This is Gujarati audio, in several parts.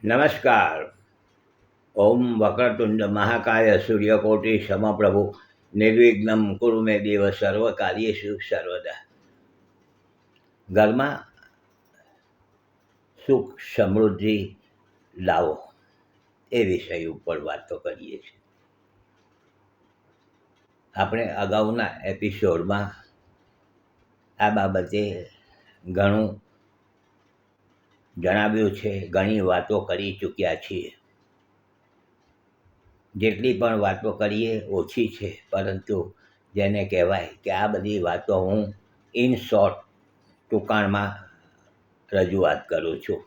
નમસ્કાર. ઓમ વક્રતુંડ મહાકાય સૂર્યકોટી સમપ્રભુ નિર્વિઘ્નમ કુરુ મે દેવ સર્વ કાર્યેષુ સર્વદા. ઘરમાં સુખ સમૃદ્ધિ લાવો એ વિષય ઉપર વાતો કરીએ છીએ. આપણે અગાઉના એપિસોડમાં આ બાબતે ઘણું જણાવ્યું છે, ઘણી વાતો કરી ચૂક્યા છીએ. જેટલી પણ વાતો કરીએ ઓછી છે, પરંતુ જેને કહેવાય કે આ બધી વાતો હું ઇન શોર્ટ ટૂંકાણમાં રજૂઆત કરું છું.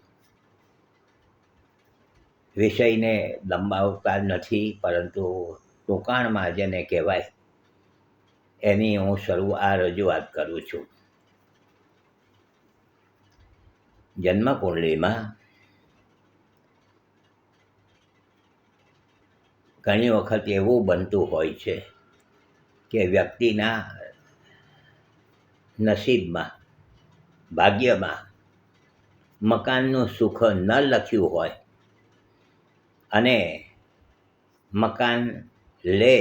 વિષયને લંબાવતા નથી, પરંતુ ટૂંકાણમાં જેને કહેવાય એની હું રજૂઆત કરું છું. જન્મકુંડળીમાં ઘણી વખત એવું બનતું હોય છે કે વ્યક્તિના નસીબમાં, ભાગ્યમાં મકાનનું સુખ ન લખ્યું હોય અને મકાન લે.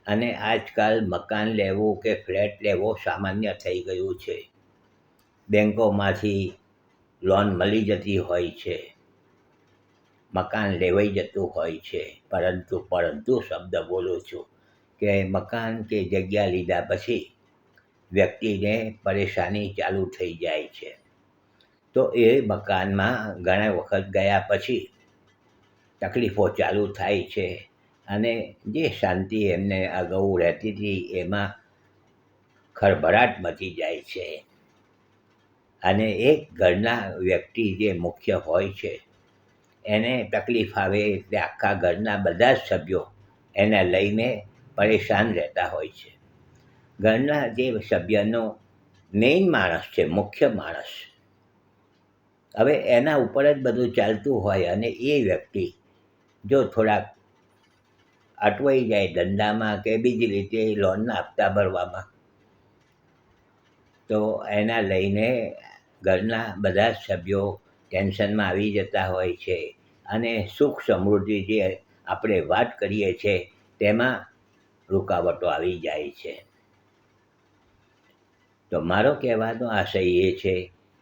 અને આજકાલ મકાન લેવું કે ફ્લેટ લેવો સામાન્ય થઈ ગયું છે. બેંકોમાંથી લોન મળી જતી હોય છે, મકાન લેવાઈ જતું હોય છે. પરંતુ શબ્દ બોલું છું કે મકાન કે જગ્યા લીધા પછી વ્યક્તિને પરેશાની ચાલુ થઈ જાય છે. તો એ મકાનમાં ઘણા વખત ગયા પછી તકલીફો ચાલુ થાય છે અને જે શાંતિ એમને અગાઉ રહેતી હતી એમાં ખળભળાટ મચી જાય છે. અને એક ઘરના વ્યક્તિ જે મુખ્ય હોય છે એને તકલીફ આવે એટલે આખા ઘરના બધા જ સભ્યો એને લઈને પરેશાન રહેતા હોય છે. ઘરના જે સભ્યનો મેઇન માણસ છે, મુખ્ય માણસ, હવે એના ઉપર જ બધું ચાલતું હોય અને એ વ્યક્તિ જો થોડાક અટવાઈ જાય ધંધામાં કે બીજી રીતે લોનના હપ્તા ભરવામાં, તો એના લઈને ઘરના બધા જ સભ્યો ટેન્શનમાં આવી જતા હોય છે અને સુખ સમૃદ્ધિ જે આપણે વાત કરીએ છીએ તેમાં રૂકાવટો આવી જાય છે. તો મારો કહેવાનો આશય એ છે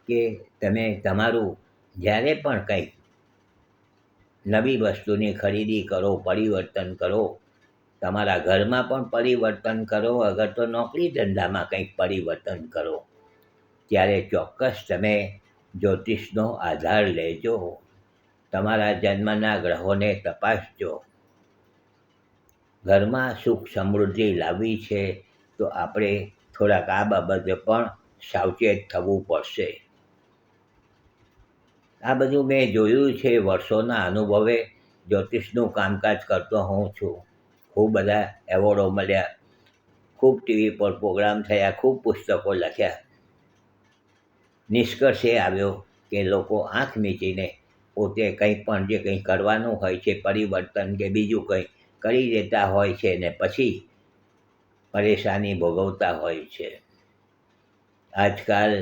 કે તમે તમારું જ્યારે પણ કંઈક નવી વસ્તુની ખરીદી કરો, પરિવર્તન કરો, તમારા ઘરમાં પણ પરિવર્તન કરો, અગર તો નોકરી ધંધામાં કંઈક પરિવર્તન કરો, ત્યારે ચોક્કસ તમે જ્યોતિષનો આધાર લેજો. તમારા જન્મના ગ્રહોને તપાસજો. ઘરમાં સુખ સમૃદ્ધિ લાવવી છે તો આપણે થોડાક આ બાબતે પણ સાવચેત થવું પડશે. આ બધું મેં જોયું છે વર્ષોના અનુભવે. જ્યોતિષનું કામકાજ કરતો હું છું. ખૂબ બધા એવોર્ડો મળ્યા, ખૂબ ટીવી પર પ્રોગ્રામ થયા, ખૂબ પુસ્તકો લખ્યા. નિષ્કર્ષ એ આવ્યો કે લોકો આંખ મીચીને પોતે કંઈ પણ જે કંઈ કરવાનું હોય છે, પરિવર્તન કે બીજું કંઈ કરી દેતા હોય છે ને પછી પરેશાની ભોગવતા હોય છે. આજકાલ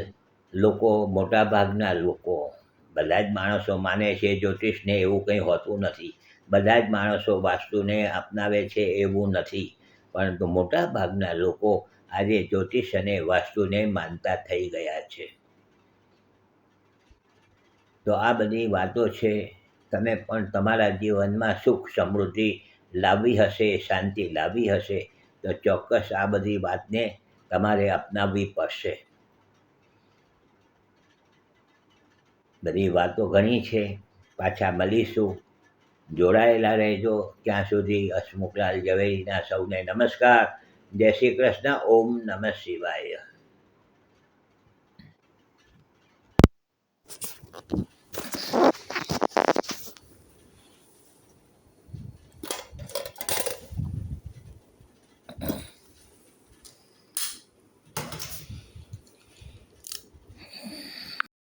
મોટાભાગના લોકો, બધા જ માણસો માને છે જ્યોતિષને, એવું કંઈ હોતું નથી. બધા જ માણસો વાસ્તુને અપનાવે છે એવું નથી, પરંતુ મોટાભાગના લોકો આજે જ્યોતિષ અને વાસ્તુને માનતા થઈ ગયા છે. તો આ બધી વાતો છે, તમે પણ તમારા જીવનમાં સુખ સમૃદ્ધિ લાવવી હશે, શાંતિ લાવવી હશે તો ચોક્કસ આ બધી વાતને તમારે અપનાવવી પડશે. બધી વાતો ઘણી છે, પાછા મળીશું. જોડાયેલા રહેજો. ત્યાં સુધી હસમુખલાલ ઝવેરીના સૌને નમસ્કાર. જય શ્રી કૃષ્ણ. ઓમ નમઃ શિવાય.